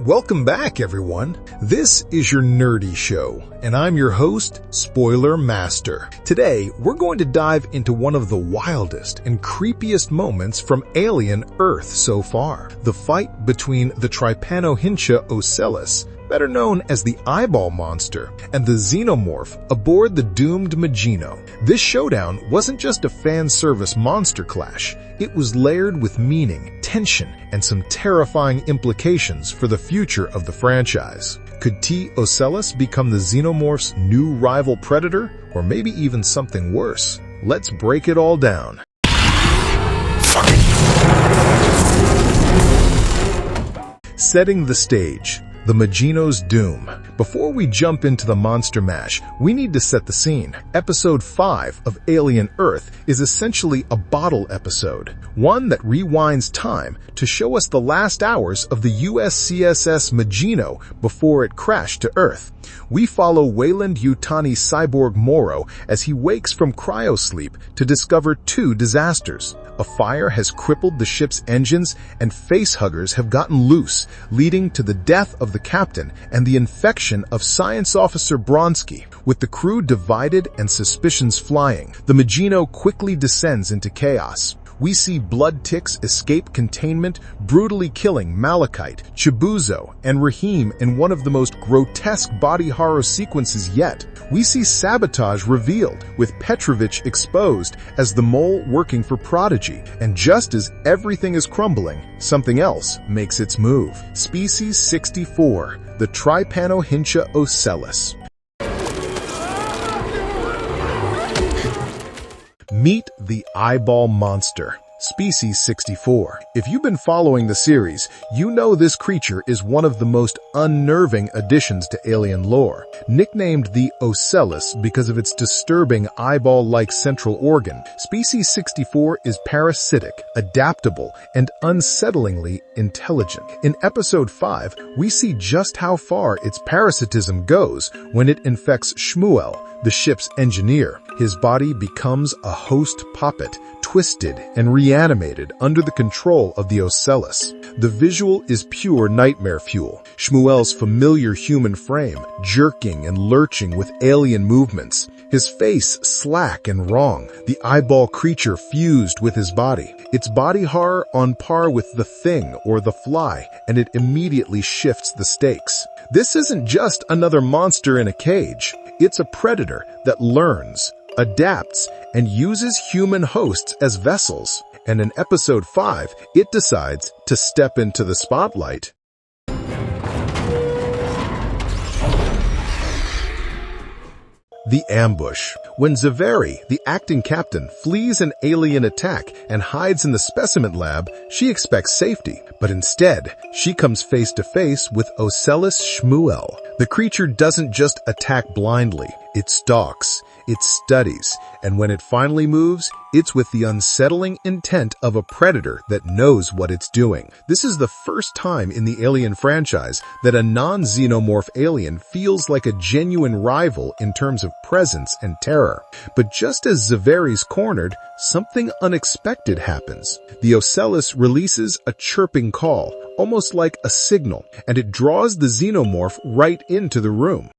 Welcome back, everyone. This is your nerdy show, and I'm your host, Spoiler Master. Today, we're going to dive into one of the wildest and creepiest moments from Alien Earth so far. The fight between the Trypanohyncha Ocellus, better known as the eyeball monster, and the Xenomorph aboard the doomed Magino. This showdown wasn't just a fan service monster clash. It was layered with meaning, tension, and some terrifying implications for the future of the franchise. Could T. Ocellus become the Xenomorph's new rival predator, or maybe even something worse? Let's break it all down. Setting the stage. The Magino's doom. Before we jump into the monster mash, we need to set the scene. Episode 5 of Alien Earth is essentially a bottle episode, one that rewinds time to show us the last hours of the USCSS Magino before it crashed to Earth. We follow Weyland Yutani cyborg Moro as he wakes from cryosleep to discover two disasters. A fire has crippled the ship's engines, and facehuggers have gotten loose, leading to the death of the captain and the infection of Science Officer Bronsky. With the crew divided and suspicions flying, the Magino quickly descends into chaos. We see blood ticks escape containment, brutally killing Malachite, Chibuzo, and Rahim in one of the most grotesque body horror sequences yet. We see sabotage revealed, with Petrovich exposed as the mole working for Prodigy. And just as everything is crumbling, something else makes its move. Species 64, the Trypanohyncha Ocellus. Meet the eyeball monster. Species 64. If you've been following the series, you know this creature is one of the most unnerving additions to alien lore. Nicknamed the Ocellus because of its disturbing eyeball-like central organ, Species 64 is parasitic, adaptable, and unsettlingly intelligent. In Episode 5, we see just how far its parasitism goes when it infects Shmuel, the ship's engineer. His body becomes a host puppet, twisted and reanimated under the control of the Ocellus. The visual is pure nightmare fuel. Shmuel's familiar human frame, jerking and lurching with alien movements. His face slack and wrong, the eyeball creature fused with his body. Its body horror on par with The Thing or The Fly, and it immediately shifts the stakes. This isn't just another monster in a cage. It's a predator that learns, adapts, and uses human hosts as vessels. And in Episode 5, it decides to step into the spotlight. The ambush. When Xenomorph, the acting captain, flees an alien attack and hides in the specimen lab, she expects safety. But instead, she comes face to face with Ocellus Shmuel. The creature doesn't just attack blindly. It stalks, it studies, and when it finally moves, it's with the unsettling intent of a predator that knows what it's doing. This is the first time in the Alien franchise that a non-xenomorph alien feels like a genuine rival in terms of presence and terror. But just as Xenomorph's cornered, something unexpected happens. The Ocellus releases a chirping call, almost like a signal, and it draws the Xenomorph right into the room.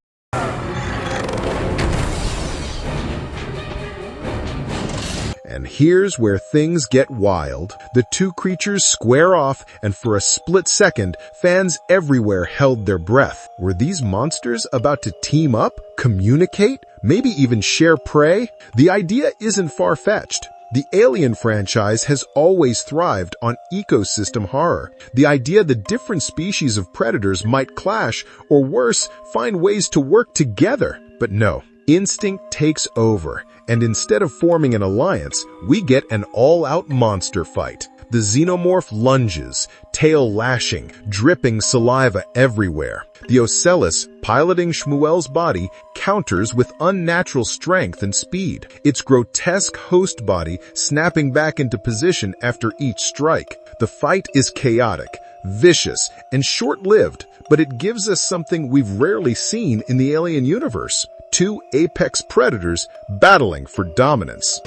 And here's where things get wild. The two creatures square off, and for a split second, fans everywhere held their breath. Were these monsters about to team up, communicate, maybe even share prey? The idea isn't far-fetched. The Alien franchise has always thrived on ecosystem horror. The idea that different species of predators might clash, or worse, find ways to work together. But no. Instinct takes over, and instead of forming an alliance, we get an all-out monster fight. The Xenomorph lunges, tail lashing, dripping saliva everywhere. The Ocellus, piloting Shmuel's body, counters with unnatural strength and speed, its grotesque host body snapping back into position after each strike. The fight is chaotic, vicious, and short-lived, but it gives us something we've rarely seen in the Alien universe. Two apex predators battling for dominance.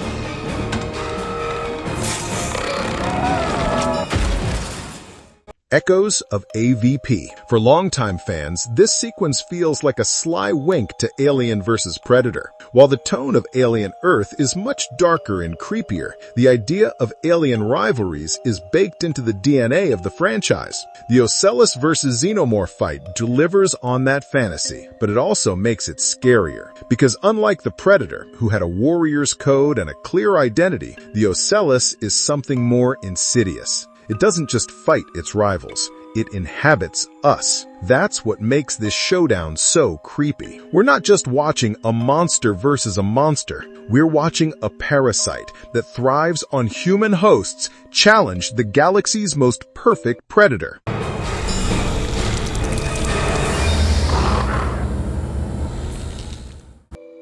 Echoes of AVP. For longtime fans, this sequence feels like a sly wink to Alien vs. Predator. While the tone of Alien Earth is much darker and creepier, the idea of alien rivalries is baked into the DNA of the franchise. The Ocellus vs. Xenomorph fight delivers on that fantasy, but it also makes it scarier. Because unlike the Predator, who had a warrior's code and a clear identity, the Ocellus is something more insidious. It doesn't just fight its rivals, it inhabits us. That's what makes this showdown so creepy. We're not just watching a monster versus a monster. We're watching a parasite that thrives on human hosts challenge the galaxy's most perfect predator.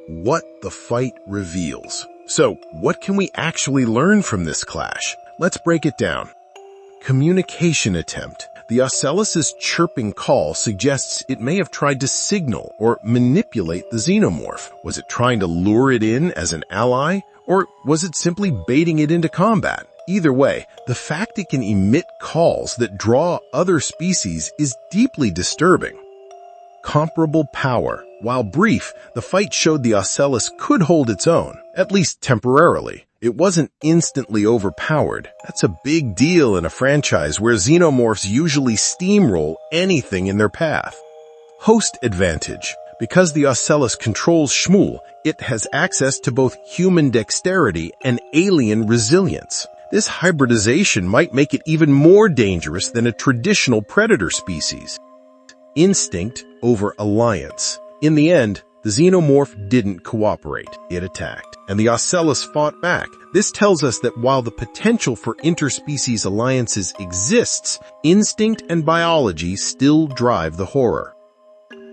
What the fight reveals. So, what can we actually learn from this clash? Let's break it down. Communication attempt. The Ocellus' chirping call suggests it may have tried to signal or manipulate the Xenomorph. Was it trying to lure it in as an ally, or was it simply baiting it into combat? Either way, the fact it can emit calls that draw other species is deeply disturbing. Comparable power. While brief, the fight showed the Ocellus could hold its own, at least temporarily. It wasn't instantly overpowered. That's a big deal in a franchise where xenomorphs usually steamroll anything in their path. Host advantage. Because the Ocellus controls Shmuel, it has access to both human dexterity and alien resilience. This hybridization might make it even more dangerous than a traditional predator species. Instinct over alliance. In the end, the Xenomorph didn't cooperate. It attacked, and the Ocellus fought back. This tells us that while the potential for interspecies alliances exists, instinct and biology still drive the horror.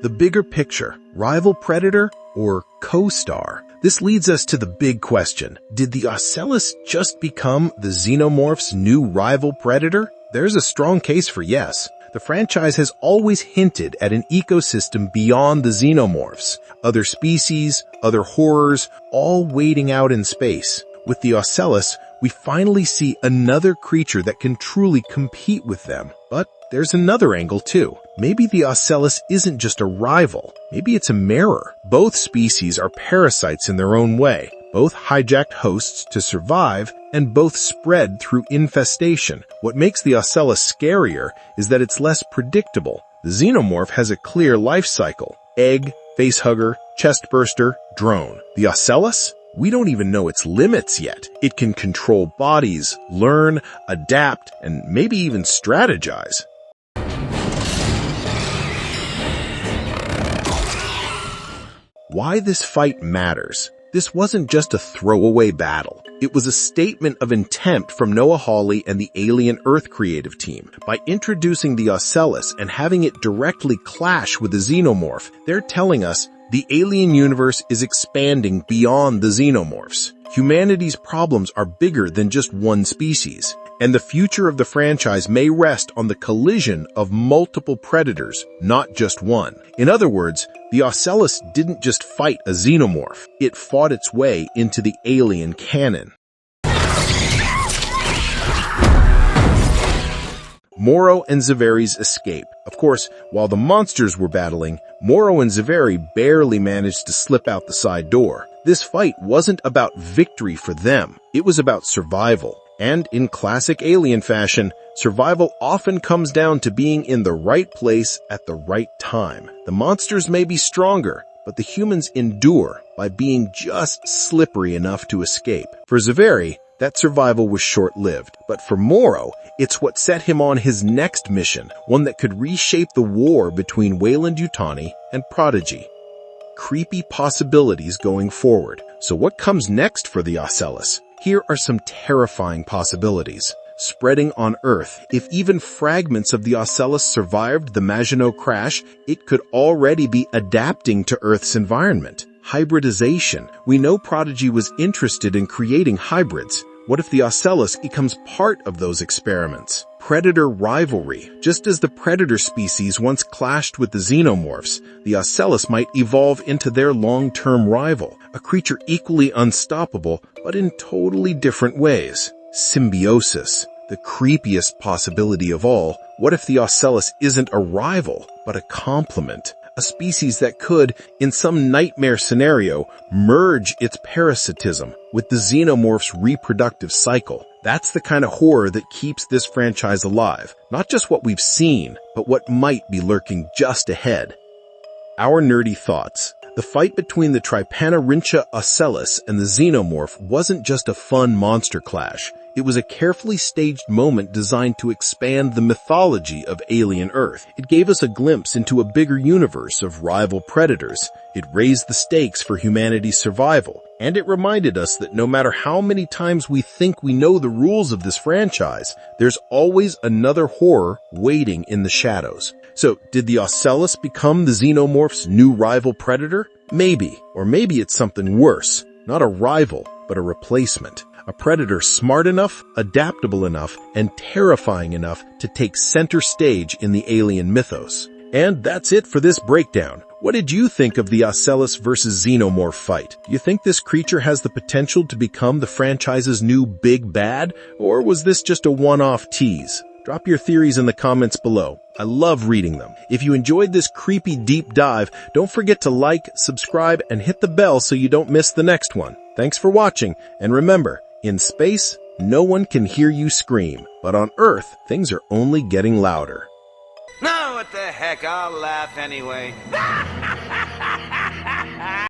The bigger picture, rival predator or co-star? This leads us to the big question. Did the Ocellus just become the Xenomorph's new rival predator? There's a strong case for yes. The franchise has always hinted at an ecosystem beyond the xenomorphs, other species, other horrors, all waiting out in space. With the Ocellus, we finally see another creature that can truly compete with them. But there's another angle too. Maybe the Ocellus isn't just a rival. Maybe it's a mirror. Both species are parasites in their own way. Both hijacked hosts to survive, and both spread through infestation. What makes the Ocellus scarier is that it's less predictable. The Xenomorph has a clear life cycle. Egg, facehugger, chestburster, drone. The Ocellus? We don't even know its limits yet. It can control bodies, learn, adapt, and maybe even strategize. Why this fight matters. This wasn't just a throwaway battle. It was a statement of intent from Noah Hawley and the Alien Earth creative team. By introducing the Ocellus and having it directly clash with the Xenomorph, they're telling us the alien universe is expanding beyond the Xenomorphs. Humanity's problems are bigger than just one species, and the future of the franchise may rest on the collision of multiple predators, not just one. In other words, the Ocellus didn't just fight a xenomorph, it fought its way into the alien canon. Morrow and Zaveri's escape. Of course, while the monsters were battling, Morrow and Zaveri barely managed to slip out the side door. This fight wasn't about victory for them, it was about survival. And in classic alien fashion, survival often comes down to being in the right place at the right time. The monsters may be stronger, but the humans endure by being just slippery enough to escape. For Zaveri, that survival was short-lived, but for Morrow, it's what set him on his next mission, one that could reshape the war between Weyland Yutani and Prodigy. Creepy possibilities going forward. So what comes next for the Ocellus? Here are some terrifying possibilities. Spreading on Earth. If even fragments of the Ocellus survived the Magino crash, it could already be adapting to Earth's environment. Hybridization. We know Prodigy was interested in creating hybrids. What if the Ocellus becomes part of those experiments? Predator rivalry. Just as the predator species once clashed with the xenomorphs, the Ocellus might evolve into their long-term rival, a creature equally unstoppable, but in totally different ways. Symbiosis. the creepiest possibility of all, what if the Ocellus isn't a rival, but a complement? A species that could, in some nightmare scenario, merge its parasitism with the Xenomorph's reproductive cycle. That's the kind of horror that keeps this franchise alive. Not just what we've seen, but what might be lurking just ahead. Our nerdy thoughts. The fight between the Trypanohyncha Ocellus and the Xenomorph wasn't just a fun monster clash. It was a carefully staged moment designed to expand the mythology of alien Earth. It gave us a glimpse into a bigger universe of rival predators. It raised the stakes for humanity's survival. And it reminded us that no matter how many times we think we know the rules of this franchise, there's always another horror waiting in the shadows. So, did the Ocellus become the Xenomorph's new rival predator? Maybe. Or maybe it's something worse. Not a rival, but a replacement. A predator smart enough, adaptable enough, and terrifying enough to take center stage in the alien mythos. And that's it for this breakdown. What did you think of the Ocellus versus Xenomorph fight? You think this creature has the potential to become the franchise's new big bad? Or was this just a one-off tease? Drop your theories in the comments below. I love reading them. If you enjoyed this creepy deep dive, don't forget to like, subscribe, and hit the bell so you don't miss the next one. Thanks for watching, and remember, in space, no one can hear you scream, but on Earth, things are only getting louder. No, what the heck, I'll laugh anyway.